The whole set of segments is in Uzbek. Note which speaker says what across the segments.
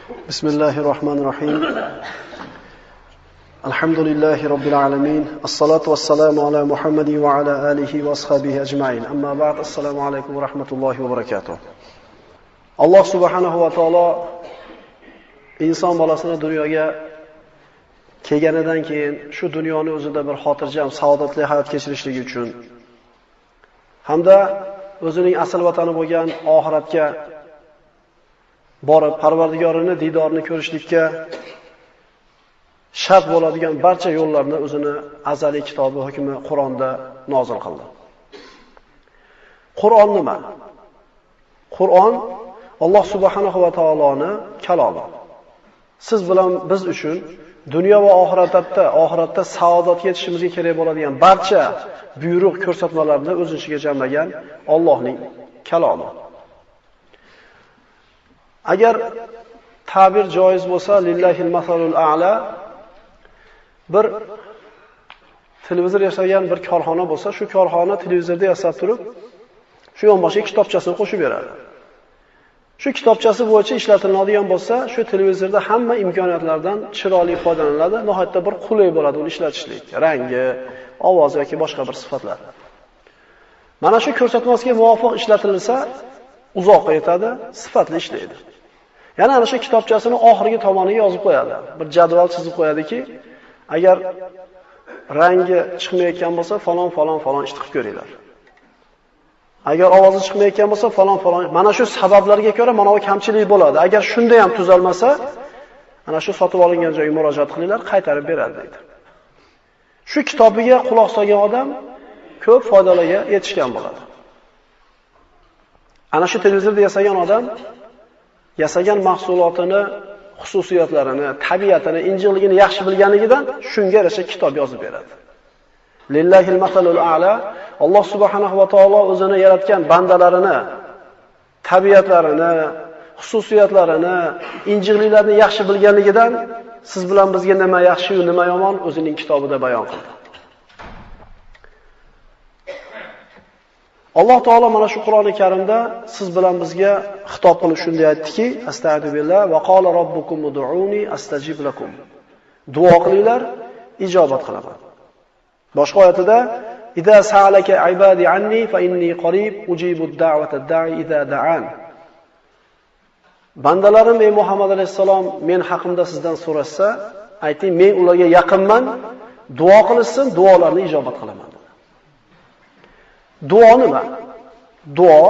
Speaker 1: Bismillahirrahmanirrahim. Alhamdulillahi Rabbil alamin. As-salatu was-salamu ala Muhammadin wa ala alihi wa ashabihi ajma'in. Amma ba'd. Assalomu alaykum va rahmatullohi va barakatuh. Alloh subhanahu va taolo inson bolasini dunyoga kelganidan keyin shu dunyoni o'zida bir xotirjam, saodatli hayot kechirishligi uchun hamda o'zining asl vatani bo'lgan oxiratga borib Parvardigorini diydorini ko'rishlikka shart bo'ladigan barcha yo'llarni o'zini azaliy kitobi hukmi Qur'onda nozil qildi. Qur'on nima? Qur'on Alloh subhanahu va taoloning kalomi. Siz bilan biz uchun dunyo va oxiratda saodatga yetishimizga kerak bo'ladigan barcha buyruq ko'rsatmalarni o'z ichiga jamlagan Allohning kalomi. Agar ta'bir joiz bo'lsa, lillahil masalul a'la, bir televizor yasagan bir korxona bo'lsa, shu korxona televizorda yasab turib, shu yonboshiga kitobchasini qo'shib beradi. Shu kitobchasi bo'yicha ishlatiladigan bo'lsa, shu televizorda hamma imkoniyatlardan chiroyli foydalaniladi, nihoyatda bir qulay bo'ladi uni ishlatishlik, rangi, ovozi yoki boshqa bir sifatlar. Mana shu ko'rsatmasiga muvofiq ishlatilsa, uzoqqa yetadi, sifatli ishlaydi. Yana ana shu kitobchasini oxirgi tomoniga yozib qo'yadi. Bir jadval chizib qo'yadiki, agar rangi chiqmayotgan bo'lsa, falon ish qilib ko'ringlar. Agar ovozi chiqmayotgan bo'lsa, falon mana shu sabablarga ko'ra mana bu kamchilik bo'ladi. Agar shunda ham tuzalmasa, ana shu sotib olingan joyga murojaat qilinglar, qaytarib beradi deydi. Shu kitobiga quloq solgan odam ko'p foydalarga yetishgan bo'ladi. Ana shu televizorda yasagan odam yasagan mahsulotini, xususiyatlarini, tabiatini, injiqligini yaxshi bilganligidan shunga yarasha kitob yozib beradi. Lillahil masalul a'la. Alloh subhanahu va taolo o'zini yaratgan bandalarini, tabiatlarini, xususiyatlarini, injiqliklarini yaxshi bilganligidan siz bilan bizga nima yaxshi, nima yomon o'zining kitobida bayon qildi. Alloh taolo mana shu Qur'oni Karimda siz bilan bizga xitob qilib shunday aytdiki, astagfirullah va qala robbukum ud'uni astajib lakum. Duo qilinglar, ijobat qilaman. Boshqa oyatida idza sa'alaka ibadi anni fa inni qarib ujibu ad-da'wata ad-da'i idza da'an. Bandalarim ey Muhammad alayhisalom men haqimda sizdan so'rashsa, ayting men ularga yaqinman, duo qilishsin, duolarni ijobat qilaman. Duo nima? Duo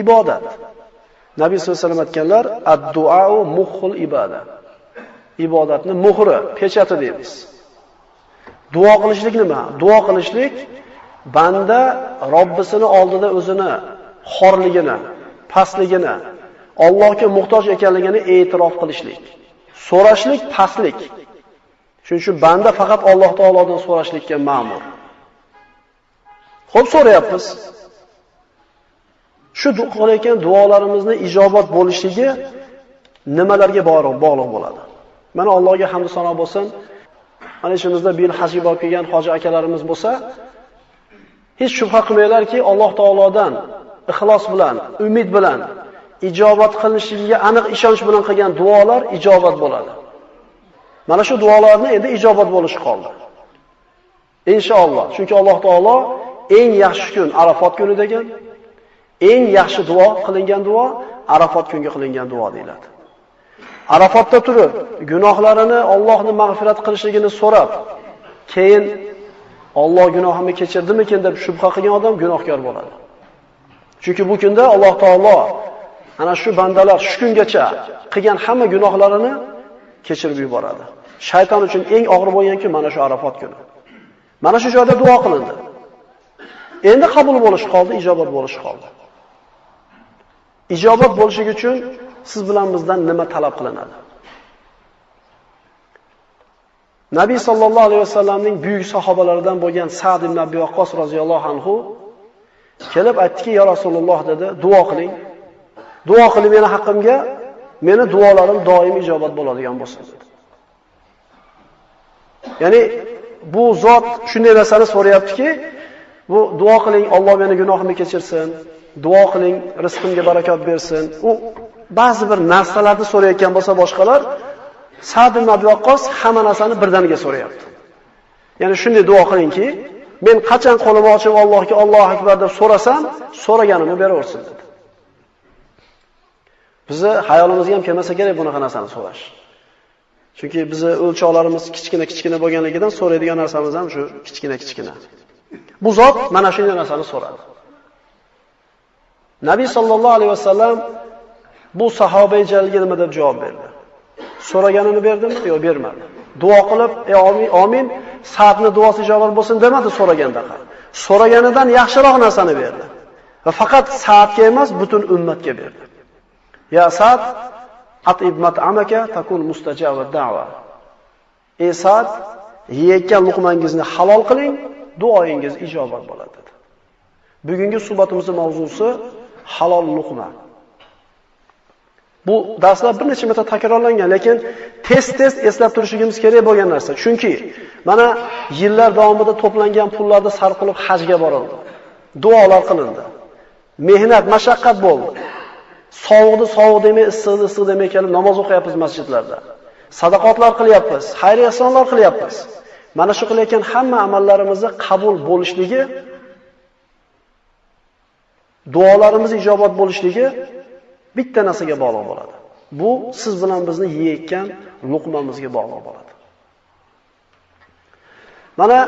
Speaker 1: ibodat. Nabiy sollallohu alayhi vasallam aytganlar, ad-du'a'u mukhul ibada. Ibodatni muhri, pechati deymiz. Duo qilishlik nima? Duo qilishlik banda Robbisini oldida o'zini xorligini, pastligini, Allohga muhtoj ekanligini e'tirof qilishlik. So'rashlik pastlik. Shuning uchun banda faqat Alloh taolodan so'rashlikka ma'mur. Xo'p, so'rayapmiz. Shu qilayotgan duolarimizni ijobat bo'lishligi nimalarga bog'liq bo'ladi? Mana Allohga hamd sano bo'lsin. Mana ishimizda bil hajga borib kelgan hoji akalarimiz bo'lsa, hech shubha qilmaylarki, Alloh taolodan ixlos bilan, umid bilan ijobat qilinishligiga aniq ishonch bilan qilgan duolar ijobat bo'ladi. Mana shu duolarni endi ijobat bo'lishi qoldi. Inshaalloh. Chunki Alloh taolo eng yaxshi kun Arafot kuni degan, eng yaxshi duo qilingan duo Arafot kunga qilingan duo deyiladi. Arafotda turib, gunohlarini Allohning mag'firat qilishligini so'rab, keyin Alloh gunohimni kechirdimikin deb shubha qilgan odam gunohkor bo'ladi. Chunki bu kunda Alloh taolo ana shu bandalar shu kungacha qilgan hamma gunohlarini kechirib yuboradi. Shayton uchun eng og'ir bo'lgan kun mana shu Arafot kuni. Mana shu joyda duo qilindi. Endi qabul bo'lishi qoldi, ijobat bo'lishi qoldi. Ijobat bo'lishligi uchun siz bilan bizdan nima talab qilinadi? Nabiy sallallohu alayhi vasallamning buyuk sahobalaridan bo'lgan Sa'd ibn Abi Waqqas roziyallohu anhu kelib aytdiki, "Ya Rasululloh" dedi, "Duo qiling. Duo qilib meni haqqimga, meni duolarim doim ijobat bo'ladigan bo'lsin" dedi. Ya'ni bu zot shunday narsani so'rayaptiki, bu duo qiling, Alloh meni gunohimni kechirsin, duo qiling, rizqimga barakot bersin. U ba'zi bir narsalarni so'rayotgan bo'lsa boshqalar, Sa'd ibn Abi Waqqos hamma narsani birdaniga so'rayapti. Ya'ni shunday duo qilingki, men qachon qo'limni ochib Allohga Allohu akbar deb so'rasam, so'raganimni beraversin dedi. Bizni hayolimizga ham kelmasa kerak bunaqa narsani so'rash. Chunki bizni o'lchoqlarimiz kichkina bo'lganligidan so'raydigan narsamiz ham shu kichkina. Bu zot mana shunday narsani so'radi. Nabiy sallallohu alayhi vasallam bu sahoba-i jalilga nima deb javob berdi? So'raganini berdimi? Yo'q, bermadi. Duo qilib, amin, Sa'dning duosi ijobat bo'lsin demadi so'raganda. So'raganidan yaxshiroq narsani berdi. Va faqat Sa'dga emas, butun ummatga berdi. Ya Sa'd, at'ib mat'amaka takun mustajabad da'wa. Ey Sa'd, yeyotgan luqmangizni halol qiling, duoyingiz ijobat bo'ladi dedi. Bugungi suhbatimizning mavzusi halol luqma. Bu darslar bir necha marta takrorlangan, lekin tez eslab turishimiz kerak bo'lgan narsa. Chunki mana yillar davomida to'plangan pullarni sarf qilib hajga borildi. Duolar qilindi. Mehnat, mashaqqat bo'ldi. Sovuq demay, issiq demay kelib namoz o'qiyapmiz masjidlarda. Sadaqotlar qilyapmiz, xayr ehsonlar qilyapmiz. Mana shu qilayotgan hamma amallarimizni qabul bo'lishligi, duolarimiz ijobat bo'lishligi bitta narsaga bog'liq bo'ladi. Bu siz bilan bizni yeyotgan luqmamizga bog'liq bo'ladi. Mana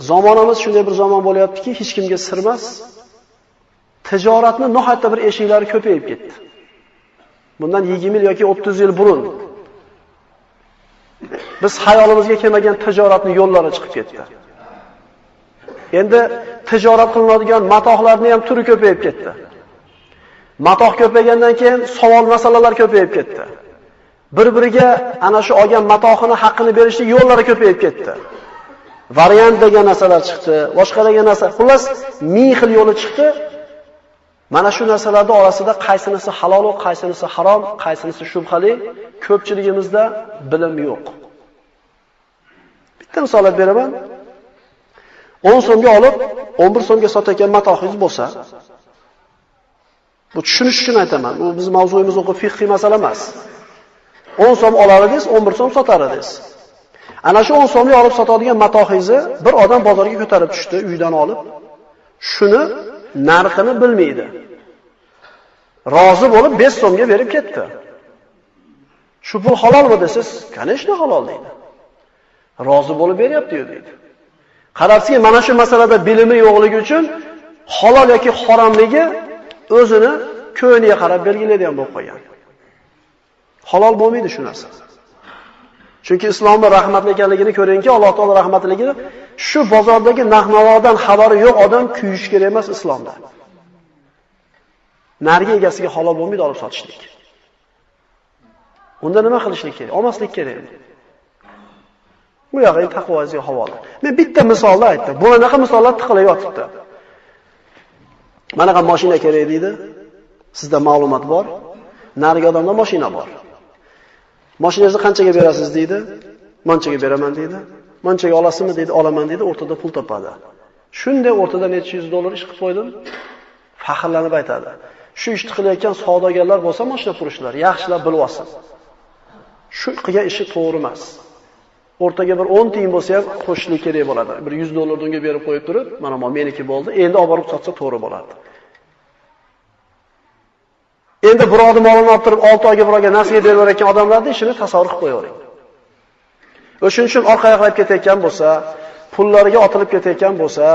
Speaker 1: zamonamiz shunday bir zamon bo'lyaptiki, hech kimga sir emas. Tijoratni nihoyatda bir eshiklari ko'payib ketdi. Bundan 20 yil yoki 30 yil burun biz hayolimizga kelmagan tijoratni yo'llari chiqib ketdi. Endi tijorat qilinadigan matohlarning ham turi ko'payib ketdi. Matoh ko'paygandan keyin savol masalalar ko'payib ketdi. Bir-biriga ana shu olgan matohini haqqini berishning yo'llari ko'payib ketdi. Variant degan narsalar chiqdi, boshqa degan narsa. Xullas, ming xil yo'li chiqdi. Mana shu narsalarning orasida qaysinisi halol, qaysinisi harom, qaysinisi shubhali, ko'pchiligimizda bilim yo'q. Bitta misol beraman. 10 so'mga olib, 11 so'mga sotayotgan matohingiz bo'lsa, bu tushunish uchun aytaman. Bu biz mavzuyimiz o'qib fiqhiy masala emas. 10 so'm olar edingiz, 11 so'm sotar edingiz. Ana shu 10 so'mga olib sotadigan matohingizni bir odam bozorga ko'tarib tushdi, uydan olib. Shuni narxini bilmaydi. Rozi bo'lib 5 so'mga berib ketdi. Shu pul halolmi desiz, "Конечно, halol" deydi. Rozi bo'lib beryapti-yu deydi. Qarabsizki, mana shu masalada bilimi yo'qligi uchun halol yoki haromligi o'zini ko'niga qarab belgilaydigan bo'lib qolgan. Halol bo'lmaydi shu narsa. Chunki islomning rahmatli ekanligini ko'ringki, Alloh taolo rahmatligini shu bozordagi narx-navodan xabari yo'q odam kuyish kerak emas islomda. Nargi egasiga halol bo'lmaydi olib sotishlik. Unda nima qilishlik kerak? Olmaslik kerak. Bu yog'i taqvozga havola. Men bitta misolni aytdim. Bunaqa misollar tiqilib yotibdi. Manaqa mashina kerak deydi. Sizda ma'lumot bor. Narigi odamda mashina bor. Mashinangizni qanchaga berasiz deydi. Manchaga beraman deydi. Manchaga olasizmi deydi, olaman deydi, o'rtada pul topadi. Shunday o'rtada necha yuz dollar ish qilib qo'ydim. Faxrlanib aytadi. Shu ishni qilayotgan savdogarlar bo'lsa, mashina qurishlar, yaxshilab bilib olsin. Shu qilgan ishi to'g'ri emas. O'rtaga bir 10 tiyin bo'lsa ham qo'shishlik kerak bo'ladi. Bir 100 dollar unga berib qo'yib turib, mana bu meniki bo'ldi. Endi olib borib sotsa to'g'ri bo'ladi. Endi birovni molini olib turib 6 oyga birovga nasiya berib berayotgan odamlarning ishini tasavvur qilib qo'yavering. O'shuning uchun orqaga qarab ketayotgan bo'lsa, pullariga otilib ketayotgan bo'lsa,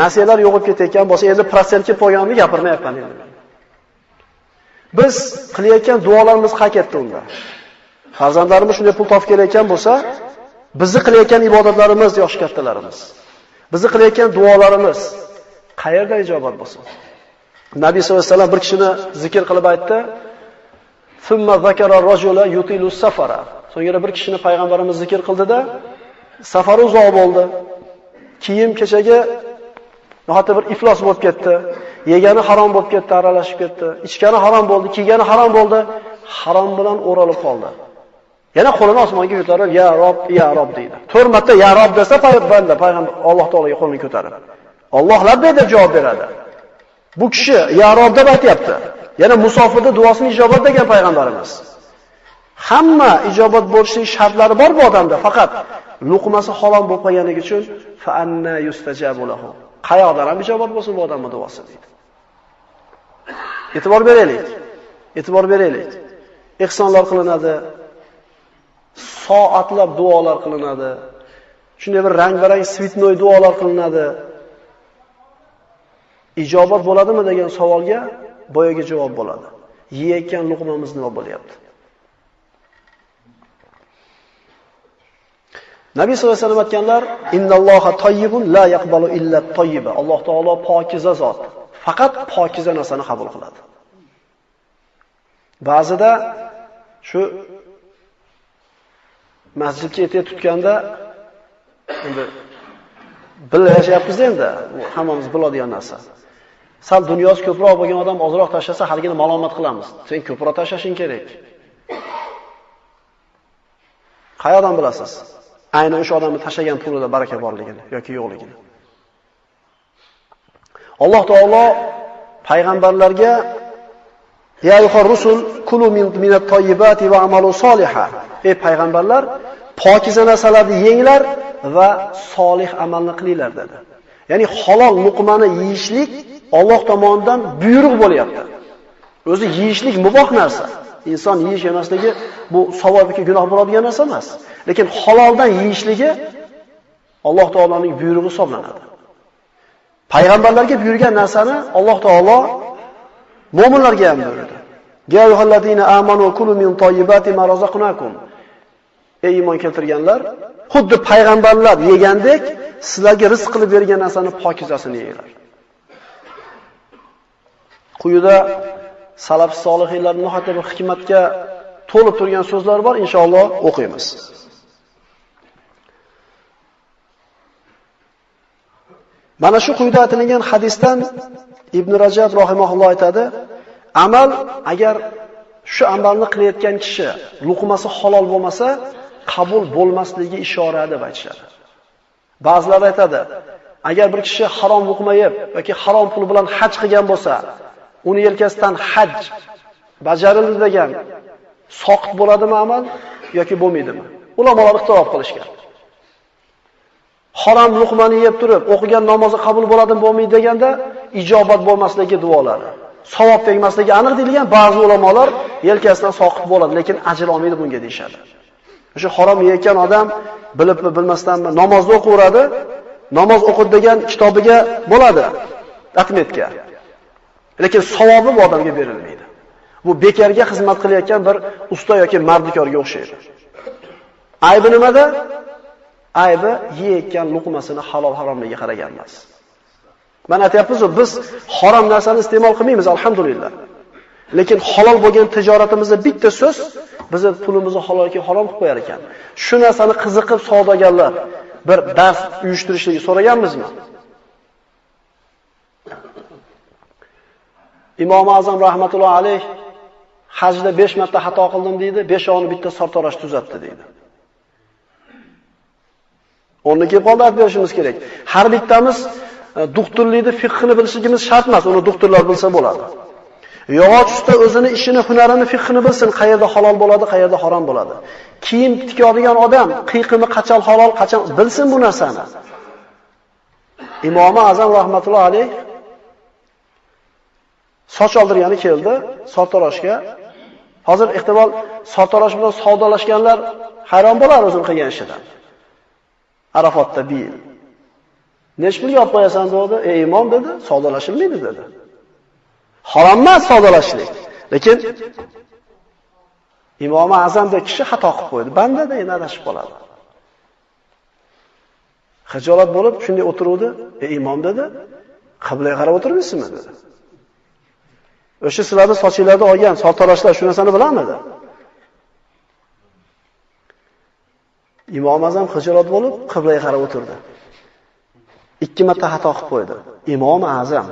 Speaker 1: nasiyalar yo'qib ketayotgan bo'lsa, endi protsentga qo'yganini gapirmayapman endi. Biz qilayotgan duolarimiz qayerda unda? Farzandlarimiz shunday pul topib kelayotgan bo'lsa, bizni qilayotgan ibodatlarimiz, yosh kattalarimiz, bizni qilayotgan duolarimiz qayerda ijobat bo'lsin? Nabiy sollallohu alayhi vasallam bir kishini zikr qilib aytdi. Thumma zakara rajula yutilu safara. So'ngra bir kishini payg'ambarimiz zikr qildida, safari uzoq bo'ldi. Kiyim kechagi nohata bir iflos bo'lib ketdi. Yegani harom bo'lib ketdi, aralashib ketdi. Ichgani harom bo'ldi, kiygani harom bo'ldi. Harom bilan o'ralib qoldi. Yana qo'lini osmonga ko'tarib, ya Rob deydi. 4 marta ya Rob desa payg'ambar Alloh taologa qo'lini ko'tarib. Alloh labbay deb javob beradi. Bu kishi ya Rob deb aytayapti. Yana musofirda duosini ijobat degan payg'ambarimiz. Hamma ijobat bo'lishining shartlari bor bu odamda, faqat luqmasi halol bo'lib qolganligi uchun fa anna yustajabu lahu. Qayoqdan ham ijobat bo'lsin bu odamning duosi deydi. E'tibor beraylik. E'tibor beraylik. Ihsonlar qilinadi. Soatlab duolar qilinadi. Shunday bir rang-barang svitnoy duolar qilinadi. Ijobat bo'ladimi degan savolga boyaga javob bo'ladi. Yeyotgan luqmamiz nima bo'lyapti? Nabiy sollallohu alayhi vasallam aytganlar, "Innalloha tayyibun la yaqbalu illa at-tayyiba." Alloh taolo pokiza zot, faqat pokiza narsani qabul qiladi. Ba'zida shu masjidga etib tutganda endi birga yashayapmiz endi, hammamiz biladigan narsa. Sal dunyosi ko'proq bo'lgan odam ozroq tashlasa, haligini malomat qilamiz. Sen ko'proq tashlashing kerak. Qayoqdan bilasiz? Aynan o'sha odamni tashlagan pulida baraka borligini yoki yo'qligini. Alloh taolo payg'ambarlarga ya ayyuhar rusul kulu minat tayyibati va amalu soliha. Ey payg'ambarlar, pokiza narsalarni yenglar va solih amalni qilinglar dedi. Ya'ni halol luqmani yeyishlik Alloh tomonidan buyruq bo'lyapti. O'zi yeyishlik muboh narsa. Inson yeyish emasligi bu savob yoki gunoh bo'ladigan narsa emas. Lekin haloldan yeyishligi Alloh taoloning buyrug'i hisoblanadi. Payg'ambarlarga buyurgan narsani Alloh taolo mu'minlarga ham buyurdi. Ya ayyuhallazina amanu kulu min tayyibati ma razaqnakum. Ey iymon keltirganlar, xuddi payg'ambarlar yegandek, sizlarga rizq qilib bergan narsani pokizasini yeyinglar. Quyida salaf solihlarning nihoyatda bir hikmatga to'lib turgan so'zlar bor, inshaalloh o'qiymiz. Mana shu quyida aytilgan hadisdan Ibn Rajab rahimahulloh aytadi, amal agar shu amalni qilayotgan kishi luqmasi halol bo'lmasa, qabul bo'lmasligiga ishora deb aytishadi. Ba'zilar aytadi, agar bir kishi harom luqma yeb yoki harom pul bilan haj qilgan bo'lsa, uni yelkasidan haj bajarildi degan soqit bo'ladimi amal yoki bo'lmaydimi? Ulamolar ixtilof qilishgan. Harom luqmani yeb turib, o'qigan namozi qabul bo'ladimi bo'lmaydi deganda ijobat bo'lmasligi duolari, savob tegmasligi aniq deyilgan. Ba'zi ulamolar yelkasidan soqit bo'ladi, lekin ajr olmaydi bunga deyshadi. O'sha harom yeyotgan odam bilibmi bilmasdanmi namozni o'qiveradi, namoz o'qid degan kitobiga bo'ladi, atmetga. Lekin savobi bu odamga berilmaydi. Bu bekarga xizmat qilayotgan bir usta yoki mardikorga o'xshaydi. Aybi nimada? Aybi yeyotgan luqmasini halol haromligiga qaragan emas. Mana aytayapmiz-ku, biz harom narsani iste'mol qilmaymiz, alhamdulillah. Lekin halol bo'lgan tijoratimizda bitta so'z bizni pulimizni halol yoki harom qilib qo'yar ekan. Shu narsani qiziqib savdogarlar bir dars uyushtirishligi so'raganmizmi? Imom Azam rahmatullohi alayh hajda 5 marta xato qildim deydi, 5-ovini bitta sartarosh tuzatdi deydi. O'rniga kelib qoldi aytib berishimiz kerak. Har bittamiz doktorlikni fiqhini bilishimiz shart emas, uni doktorlar bilsa bo'ladi. Yog'och usta o'zini ishini, hunarini, fiqhini bilsin, qayerda halol bo'ladi, qayerda harom bo'ladi. Kiyim tikadigan odam qiyiqimi qachon halol, qachon bilsin bu narsani. Imom Azam rahmatullohi alayh soch oldirgani keldi sartaroshga. Hozir ehtimol sartarosh bilan savdolashganlar hayron bo'lar o'zini qilgan ishidan. Arafotda bil. Nech pulga olib qo'yasan dedi? Ey imom dedi, savdolashilmaydi dedi. Harom emas savdolashlik. Lekin Imom Azamdek kishi xato qilib qo'ydi. Bandada endi adashib qoladi. Xijolat bo'lib shunday o'tiruvdi. Ey imom dedi, qiblaga qarab o'tirmaysizmi dedi. O'sha sizlarning sochinglarni olgan sartaroshlar shu narsani bilarmidi? Imom Azam xijolat bo'lib qiblaga qarab o'tirdi. 2 marta xato qilib qo'ydi. Imom Azam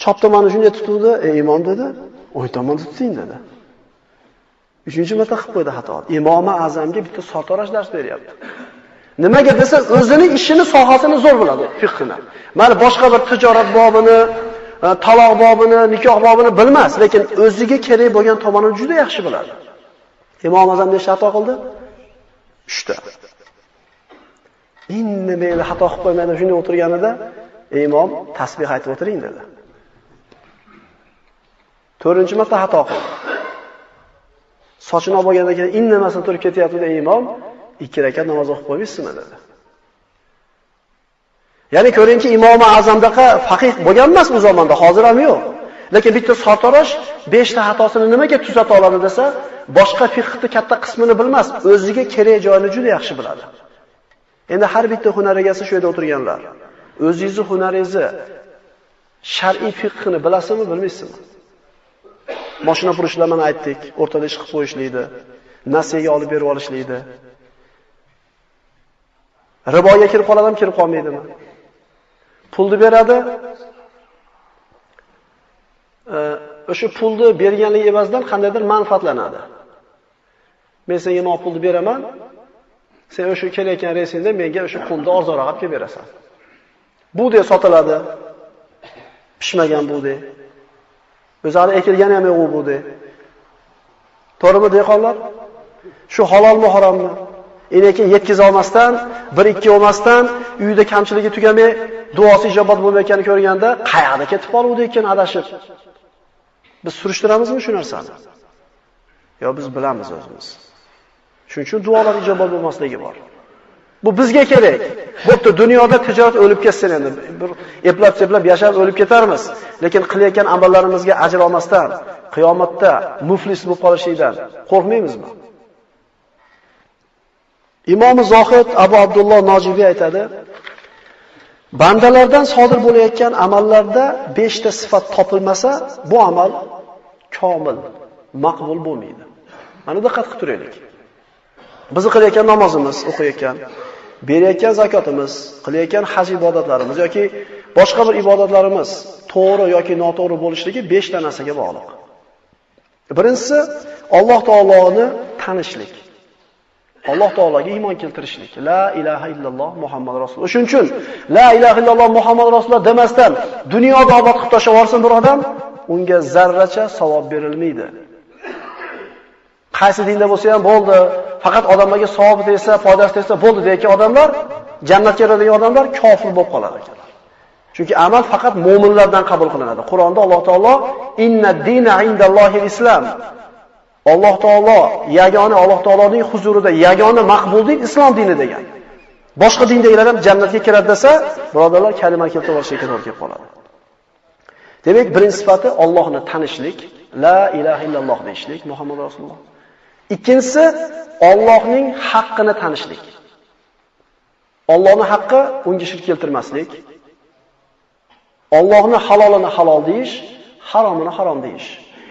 Speaker 1: chop tomonni shunday tutuvdi, "Ey imom" dedi, "O'ng tomonni tuting" dedi. 3-chi marta qilib qo'ydi xato. Imom Azamga bitta sartarosh dars beryapti. Nimaga desa, o'zining ishini, sohasini zo'r biladi, fiqhini. Mana boshqa bir tijorat bobini, taloq bobini, nikoh bobini bilmas, lekin o'ziga kerak bo'lgan tomonini juda yaxshi biladi. Imom Azam nechta xato qildi? 3 ta. Endi mayli xato qilib qo'ymaydi, shunday o'tirganida imom tasbih aytib o'tiring dedi. 4-marta xato qildi. Sochini olib olgandan keyin indamasdan turib ketyapti-da imom 2 rakat namoz o'qib qo'ymaysizmi dedi. Ya'ni ko'ringki, Imom Azamdaqa faqih bo'lgan emas u zamonda, hozir ham yo'q. Lekin bitta sartarosh 5 ta xatosini nimaga tuzata oladi desa, boshqa fiqhning katta qismini bilmas, o'ziga kerak joyini juda yaxshi biladi. Endi har bitta hunar egasi shu yerda o'tirganlar. O'zingizning hunaringizni, shar'iy fiqhni bilasizmi, bilmaysizmi? Mashina purishlar mana aytdik, o'rtada ish qilib qo'yishlaydi, nasiyaga olib berib olishlaydi. Riboga kirib qoladimi, kirib qolmaydimi? Pulni beradi. O'sha pulni berganligi evazidan qandaydir manfaatlanadi. Men senga mana pulni beraman, sen o'sha kelayotgan reysingda menga o'sha pulni arzonroq olib kelib berasan. Bu deb sotiladi. Pishmagan bu deb. O'zlari ekilgani ham yo'q bu deb. To'g'rimi dehqonlar? Shu halolmi, harommi? Lekin yetkiza olmasdan, 1-2 olmasdan, uyda kamchiligi tugamay, duosi ijobat bo'lmayotganini ko'rganda, qayoqda ketib qoluvdi ekan adashib. Biz surishtiramizmi shu narsani? Yo biz bilamiz o'zimiz. Shuning uchun duolar ijobat bo'lmasligi bor. Bu bizga kerak. Bo'pti, dunyoda tijorat o'lib ketsin endi. Bir eplab-seplab yashab o'lib ketarmiz. Lekin qilayotgan amallarimizga ajr olmasdan, qiyomatda muflis bo'lib qolishlikdan qo'rqmaymizmi? Imom Zohid Abu Abdulloh Nojibiy aytadi: bandalardan sodir bo'layotgan amallarda 5 ta sifat topilmasa, bu amal komil, maqbul bo'lmaydi. Mana diqqat qilib turaylik. Biz qilayotgan namozimiz, o'qiyotgan, berayotgan zakotimiz, qilayotgan haj ibodatlarimiz yoki boshqa bir ibodatlarimiz to'g'ri yoki noto'g'ri bo'lishligi 5 ta narsaga bog'liq. Birinchisi Alloh taoloni tanishlik. Alloh taologa iymon keltirishlik. La ilaha illalloh Muhammad rasululloh. Shuning uchun la ilaha illalloh Muhammad rasululloh demasdan dunyoda obod qilib tashlab yuborsin bir odam, unga zarracha savob berilmaydi. Qaysi dinda bo'lsa ham bo'ldi, faqat odamlarga savob tegsa, foydasi tegsa bo'ldi deyotgan odamlar, jannatga kiradigan odamlar kofir bo'lib qoladi ekanlar. Chunki amal faqat mu'minlardan qabul qilinadi. Qur'onda Alloh taolo inna dina indallohil islom. Alloh taolo yagona, Alloh taoloning huzurida yagona maqbul din islom dini degan. Boshqa dindagilar ham jannatga kiradi desa, birodarlar kalima keltirib olishga to'g'ri kelib qoladi. Demak, birinchi sifati Allohni tanishlik, la ilaha illalloh deyishlik, Muhammad rasululloh. Ikkinchisi Allohning haqqini tanishlik. Allohning haqqi unga shirk keltirmaslik. Allohning halolini halol deyish, haromini harom deyish.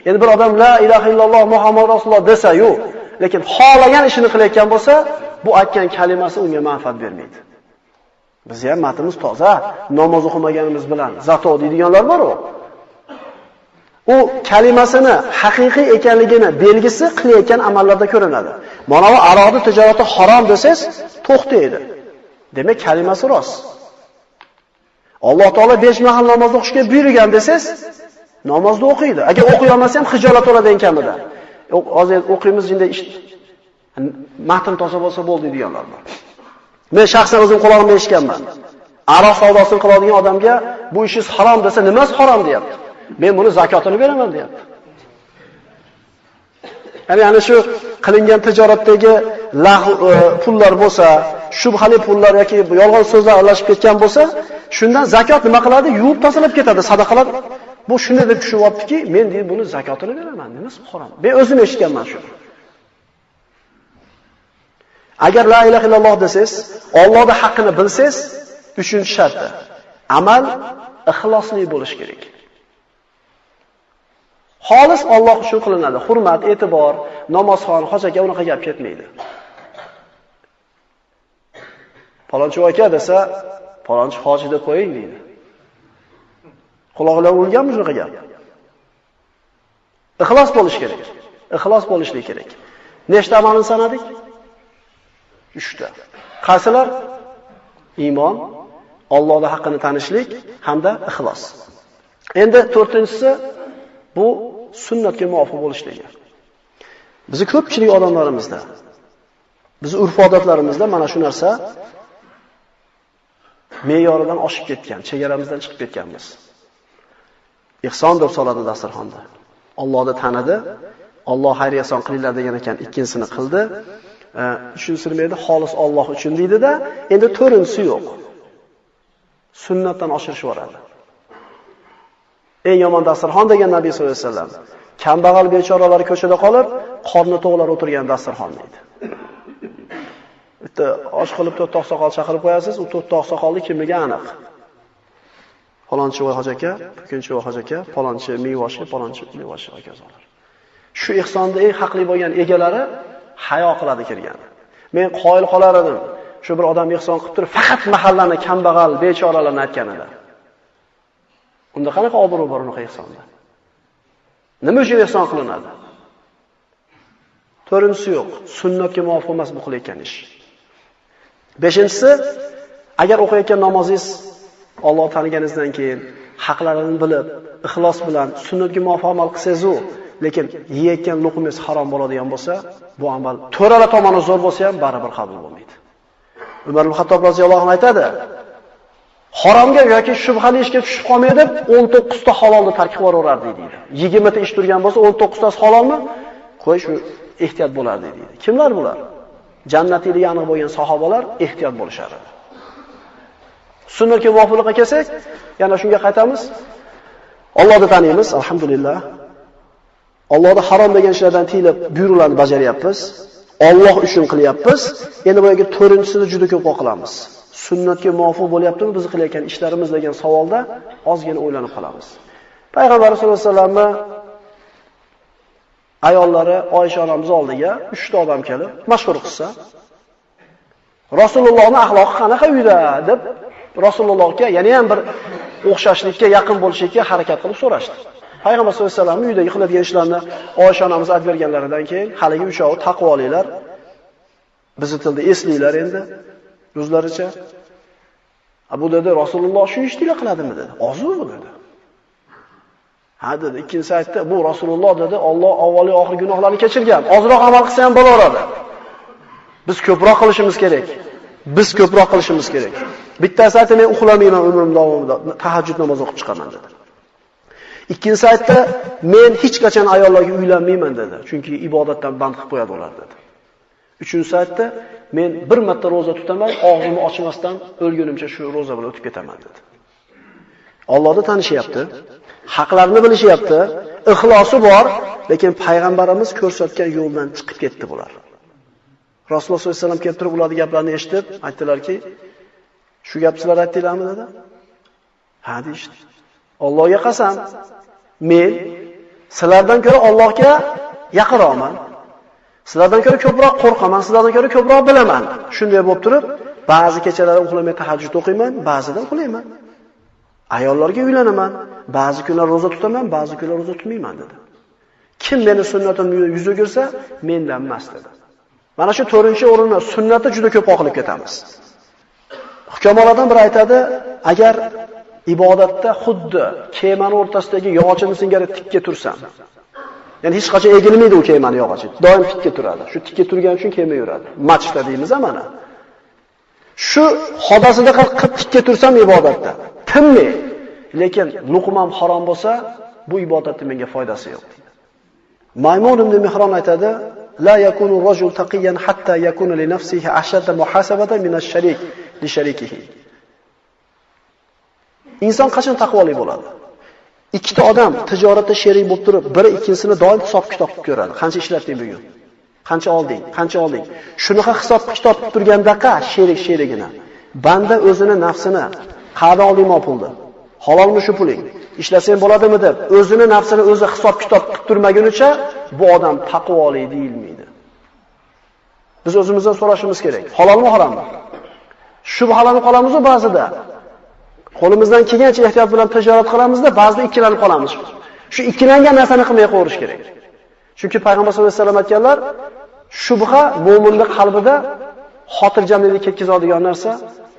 Speaker 1: Endi bir odam la ilaha illalloh Muhammad rasululloh desa-yu, lekin xohlagan ishini qilayotgan bo'lsa, bu aytgan kalimasi unga manfaat bermaydi. Biz ham matimiz toza, namoz o'qimaganimiz bilan zato deydiganlar bor-ku. U kalimasini haqiqiy ekanligini belgisi qilayotgan amallarda ko'rinadi. Mana bu aroqni tijorati harom desangiz, to'xtaydi. Demak, kalimasi rost. Alloh taolo 5 mahal namoz o'qishga buyurgan desangiz, namozni o'qiydi. Agar o'qiy olmasa ham xijolat bo'ladi eng kamida. Hozir o'qiymiz endi matn toza bo'lsa bo'ldi deganlar bor. Men shaxsan o'zim quloqimda eshitganman. Aroq savdosini qiladigan odamga bu ishingiz harom desa, nimasi harom deyapti. Men buni zakotini beraman deyapti. Ya'ni shu qilingan tijoratdagi pullar bo'lsa, shubhali pullar yoki yolg'on so'zlar aralashib ketgan bo'lsa, shundan zakot nima qiladi? Yuvib tozalab ketadi, sadaqalar. Bu shunday deb tushunyaptiki, men deyib buni zakotini beraman. Nimasi harom? Men o'zim eshitganman shu. Agar la ilaha illalloh desangiz, Allohning haqqini bilsangiz, 3-sharti amal ixlosli bo'lish kerak. Xolis Alloh uchun qilinadi. Hurmat, e'tibor, namozxon, hojaga unaqa gap ketmaydi. Falonchi aka desa, falonchi hoji deb qo'ying deydi. Quloqlar o'lganmi shunaqa gap? Ixlos bo'lish kerak. Ixlos bo'lishlik kerak. Nechta amalni sanadik? 3 ta. Qaysilar? Iymon, Allohning haqqini tanishlik hamda ixlos. Endi to'rtinchisi bu sunnatga muvofiq bo'lishligi. Bizi ko'pchilik odamlarimizda, biz urf-odatlarimizda mana shu narsa me'yoridan oshib ketgan, chegaramizdan chiqib ketganmiz. Ihson deb soladi dasturxonda. Allohni tanidi, Alloh xayr ihson qilinglar degan ekan, ikkinchisini qildi. Uchinchisi nima edi? Xolis Alloh uchun deydi-da, endi to'rinchisi yo'q. Sunnatdan oshirishib yoradi. Eng yomon dasturxon degan Nabiy sollallohu alayhi vasallam. Kambag'al bechoralar ko'chada qolib, qorni to'g'lar o'tirgan dasturxon deydi. Bitta osh qilib to'rt oqsoqol chaqirib qo'yasiz, u to'rt oqsoqolni kimligi aniq. Falonchi voy hoji aka, ikkinchi voy hoji aka, falonchi mivoshi, falonchi mivoshi akazolar. Shu ihsonda eng haqli bo'lgan egalari hayo qiladi kirgan. Men qoyil qolar edim. Shu bir odam ihson qilib turib, faqat mahallani kambag'al bechoralarni aytganida. Unda qanaqa obro' bor unaqa ihsonda? Nima uchun ihson qilinadi? To'rinchisi yo'q. Sunnatga muvofiq emas bu qilayotgan ish. Beshinchisi, agar o'qiyotgan namozingiz Alloh taniganingizdan keyin haqlarini bilib, ixlos bilan sunnatga muvofiq amal qilsangiz-u, lekin yeyotgan luqmangiz harom bo'ladigan bo'lsa, bu amal to'rala tomoni zo'r bo'lsa ham baribir qabul bo'lmaydi. Umar ibn Xattob roziyallohu anhu aytadi: haromga yoki shubhali ishga tushib qolmay deb 19 ta halolni tark qilib yuborardi deydi. 20 ta ish turgan bo'lsa 19 tasi halolmi? Qo'y shu ehtiyot bo'lardi deydi. Kimlar bular? Jannatiylik aniq bo'lgan sahobalar ehtiyot bo'lishar edi. Sunnatga muvofiqlikka kelsak, yana shunga qaytamiz. Allohni taniymiz, alhamdulillah. Allohning harom degan ishlardan tiyilib, buyruqlarni bajaryapmiz. Alloh uchun qilyapmiz. Endi bu yerga to'rinchisini juda ko'p qilamiz. Sunnatga muvofiq bo'lyaptimi biz qilayotgan ishlarimiz degan savolda ozgina o'ylanib qolamiz. Payg'ambar sollallohu alayhi vasallamning ayollari Oysha onamiz oldiga 3 ta odam kelib mashhur qilsa, Rasulullohning axloqi qanaqa uyda deb Rasulullohga yana ham bir o'xshashlikka, yaqin bo'lishlikka harakat qilib so'rashdi. Payg'ambar sollallohu alayhi vasallam uyda qiladigan ishlarni Oysha onamiz aytib berganlaridan keyin haligi uchovi taqvolilar, bizni tilda eslinglar endi o'zlaricha. Abu dedi, Rasululloh shu ishni qiladimi dedi. Ozu dedi. Ha dedi, ikkinchisi aytdi, bu Rasululloh dedi, Alloh avvaliy oxir gunohlarni kechirgan. Ozroq amal qilsa ham bo'laveradi. Biz ko'proq qilishimiz kerak. Bittasi aytdi, men uxlamayman umrim davomida, tahajjud namozi o'qib chiqaman dedi. Ikkinchisi aytdi, men hech qachon ayollarga uylanmayman dedi. Chunki ibodatdan band qilib qo'yadi ular dedi. Uchinchisi aytdi, men bir marta roza tutaman, og'zimni ochmasdan o'lgunimcha shu roza bilan o'tib ketaman dedi. Allohni tanishyapti, haqlarni bilishyapti, ixlosi bor, lekin payg'ambarimiz ko'rsatgan yo'ldan chiqib ketdi bular. Rasululloh sollallohu alayhi vasallam kelib turib ularning gaplarini eshitib, aytdilarki, shu gap sizlar aytdinglarmi dedi. Ha deydi. Allohga qasam, men sizlardan ko'ra Allohga yaqinroqman. Sizlardan ko'ra ko'proq qo'rqaman, sizlardan ko'ra ko'proq bilaman. Shunday bo'lib turib, ba'zi kechalari uxlamay tahajjud o'qiyman, ba'zidan uxlayman. Ayollarga uylanaman, ba'zi kunlar roza tutaman, ba'zi kunlar roza tutmayman dedi. Kim meni sunnatimni yuz o'girsa, mendan emas dedi. Mana shu 4-o'rinni sunnatni juda ko'p oqilib ketamiz. Hukamolardan biri aytadi, agar ibodatda xuddi kemani o'rtasidagi yog'ochni singari tikka tursam, ya'ni hech qachon egilmaydi u kemani yog'ochi, doim tikka turadi. Shu tikka turgani uchun kema yuradi. Matchda deymiz mana. Shu hodasida qilib tikka tursam ibodatda, tinmay, lekin luqmam harom bo'lsa, bu ibodatning menga foydasi yo'q deydi. Maymun ibn Mihron aytadi, la yakunu rajul taqiyan hatta yakuna li nafsihi ashadda muhasabatan min ash-sharik li sharikihi. Inson qachon taqvoli bo'ladi? Ikkita odam tijoratda sherik bo'lib turib, biri ikkinchisini doim hisob-kitob qilib ko'radi. Qancha ishlatding bugun? Qancha olding? Shunaqa hisob-kitob qilib turgandaqa sherigina. Banda o'zini nafsini qayerdan oldingmi pulni? Halolmi shu puling? Ishlasang bo'ladimi deb o'zini nafsini o'zi hisob-kitob qilib turmagunicha bu odam taqvoli deyilmaydi. Biz o'zimizdan so'rashimiz kerak. Halolmi, harommi? Shubhalanib qolamiz ba'zida. Qo'limizdan kelgancha ehtiyot bilan tijorat qilamizda, ba'zida ikkilanib qolamiz. Shu ikkilangan narsani qilmay qo'yish kerak. Chunki payg'ambar sollallohu alayhi vasallam aytganlar, shubha mo'minning qalbida xotirjamlikni ketkazadigan narsa,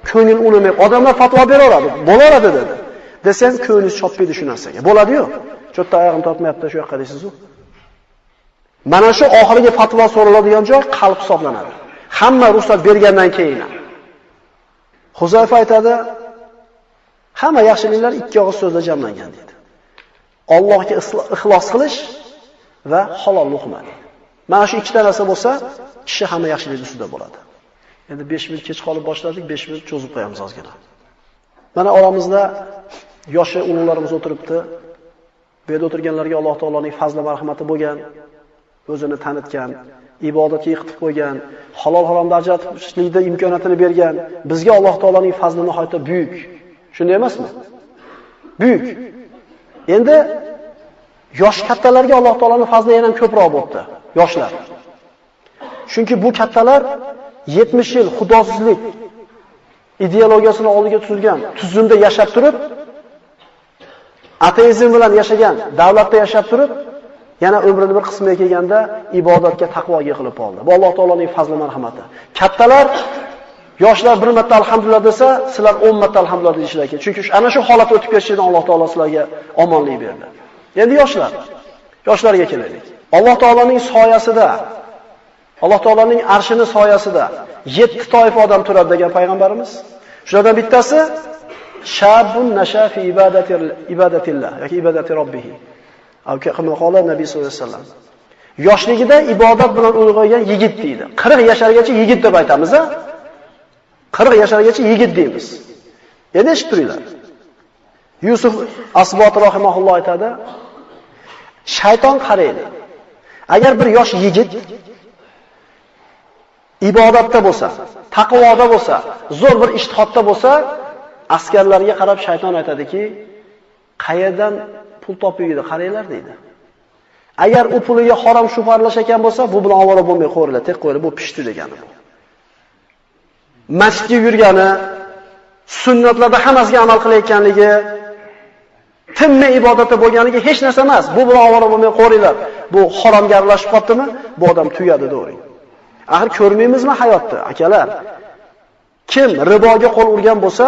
Speaker 1: ko'ngil unamay odamlar fatvo beraveradi, bo'laveradi dedi. desam, ko'nglingiz chopmaydi shu narsaga. Bo'ladi-yu. Cho'tta oyog'im tortmayapti, shu yoqqa deysiz-ku. Mana shu oxirgi fatvo so'raladigan joy qalb hisoblanadi. Hamma ruxsat bergandan keyin. Huzayfa aytadi, hamma yaxshiliklar ikki og'iz so'zda jamlangan dedi. Allohga ixlos qilish va halol luqma. Mana shu ikkita narsa bo'lsa, kishi hamma yaxshilik ustida bo'ladi. Endi 5 minut kech qolib boshladik, 5 minut cho'zib qo'yamiz ozgina. Mana oramizda yoshi ulug'larimiz o'tiribdi. Bu yerda o'tirganlarga Alloh taoloning fazli marhamati bo'lgan, o'zini tanitgan, ibodatga yiqitib qo'ygan, halol haromdan ajratishlikda imkoniyatini bergan. Bizga Alloh taoloning fazli nihoyatda buyuk. Shunday emasmi? Buyuk. Endi yosh kattalarga Alloh taoloning fazli yana ham ko'proq bo'ldi, yoshlar. Chunki bu kattalar 70 yil xudosizlik ideologiyasini oldiga tuzilgan tuzumda yashab turib, ateizm bilan yashagan, davlatda yashab turib, yana umrining bir qismiga kelganda ibodatga, taqvoga yiqilib qoldi. Bu Alloh taoloning fazli marhamati. Kattalar yoshlar bir marta alhamdulillah desa, sizlar 10 marta alhamdulillah deyishlar kerak. Chunki ana shu holat o'tib ketishdan Alloh taolo sizlarga omonlik berdi. Endi yoshlarga kelaylik. Alloh taoloning soyasida, Alloh taoloning arshining soyasida 7 toifa odam turadi degan payg'ambarimiz. Shulardan bittasi shabun nasha fi ibadatillah yoki ibadati robbih. Kama qala Nabiy sollallohu alayhi vasallam. Yoshligida ibodat bilan ulg'aygan yigit deydi. 40 yashargacha yigit deb aytamiz-a? 40 yashargacha yigit deymiz. Endi eshitib turinglar. Yusuf Asbot rahimahulloh aytadi, shayton qaraydi. Agar bir yosh yigit ibodatda bo'lsa, taqvoda bo'lsa, zo'r bir ijtihodda bo'lsa, askarlarga qarab shayton aytadiki, qayerdan pul topiydi, qaranglar deydi. Agar u puliga harom shu farlashgan bo'lsa, bu bilan ovora bo'lmay qo'yinglar, tek qo'yinglar, bu pishdi degani bu. Masjidga yurgani, sunnatlarda hammasiga amal qilayotganligi, tinmay ibodatda bo'lganligi hech narsa emas. Bu bilan ovora bo'lmay qo'yinglar. Bu haromga aralashib qolibdimi? Bu odam tugadi, to'g'ri. Axir ko'rmaymizmi hayotda, akalar? Kim riboga qo'l urgan bo'lsa,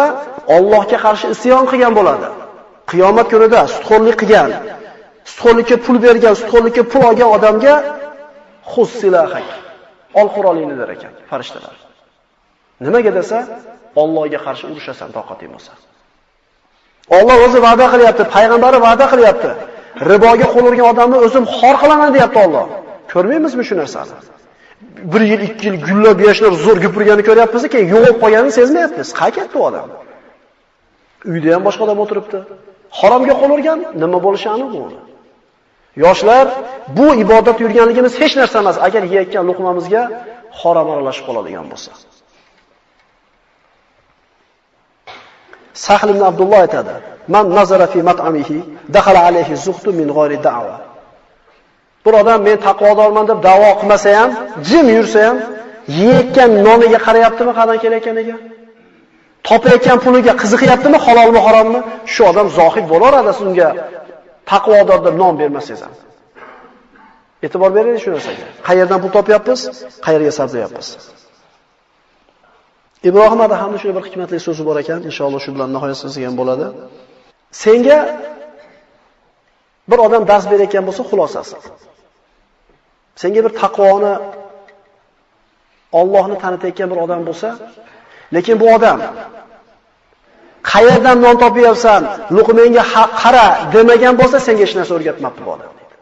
Speaker 1: Allohga qarshi isyon qilgan bo'ladi. Qiyomat kunida sutxo'rlik qilgan, sutxo'rlikka pul bergan, sutxo'rlikka pul olgan odamga xus silahak, ol qurolingni der ekan farishtalar. Nimaga desa, Allohga qarshi urushasan toqating bo'lsa. Alloh o'zi va'da qilyapti, payg'ambari va'da qilyapti. Riboga qo'l urgan odamni o'zim xor qilaman deyapti Alloh. Ko'rmaymizmi shu narsani? 1 yil, 2 yil gullab yashnab zo'r gupirganini ko'ryapmiz, keyin yo'qolib qolganini sezmayapmiz. Qayerda u odam? Uyda ham boshqa odam o'tiribdi. Haromga qo'l urgan, nima bo'lishi aniq bu. Yoshlar, bu ibodat yurganligimiz hech narsa emas, agar yeyotgan luqmamizga harom aralashib qoladigan bo'lsa. Sahl ibn Abdulloh aytadi: "Man nazara fi mat'amihi, dakhala alayhi zuhtu min g'ayri da'wa." Bir odam men taqvodorman deb da'vo qilmasa ham, jim yursa ham, yeyotgan noniga qarayaptimi, qayerdan kelayotganiga? Topayotgan puliga qiziqyaptimi, halolmi, harommi? Shu odam zohid bo'laveradi, siz unga taqvodor deb nom bermasangiz ham. E'tibor beraylik shu narsaga. Qayerdan pul topyapmiz, qayerga sarflayapmiz? Ibrohim alayhisalomning shunday bir hikmatli so'zi bor ekan, inshaalloh shu bilan nihoyat qilgan bo'ladi. Senga bir odam dars berayotgan bo'lsa, xulosasi. Senga bir taqvoni, Allohni tanitayotgan bir odam bo'lsa, lekin bu odam qayerdan non topyapsan, luqmangga qara demagan bo'lsa, senga hech narsa o'rgatmabdi bu odam deydi.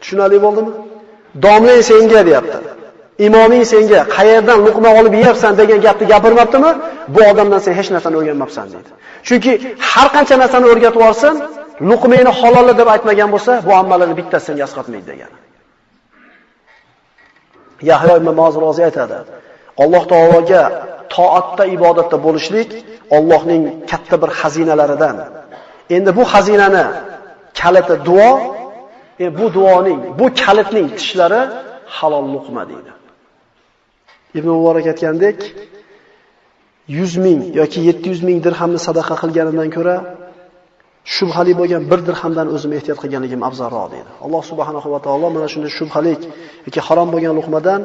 Speaker 1: Tushunarli bo'ldimi? Domlang senga deyapti. Imoming senga qayerdan luqma olib yeyapsan degan gapni gapirmabdimi? Bu odamdan sen hech narsani o'rganmabsan deydi. Chunki har qancha narsani o'rgatib olsan, luqmangni halol deb aytmagan bo'lsa, bu amallarning bittasi senga asqatmaydi degan. Yahyo ibn Ma'zur aytadi: Alloh taologa toatda, ibodatda bo'lishlik Allohning katta bir xazinalaridan. Endi bu xazinani kaliti duo, bu duoning, bu kalitning tishlari halol luqma deydi. Ibn Muborak aytgandek, 100 ming yoki 700 ming dirhamni sadaqa qilganidan ko'ra shubhali bo'lgan bir dirhamdan o'zim ehtiyot qilganligim afzalroq deydi. Alloh subhanahu va taolo mana shunday shubhali yoki harom bo'lgan luqmadan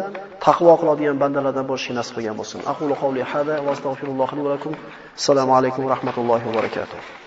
Speaker 1: taqvo qiladigan bandalardan bo'lishni nasib qilgan bo'lsin. Aqulu qawli hada va astagfirullohi va lakum. Assalomu alaykum va rahmatullohi va barakatuh.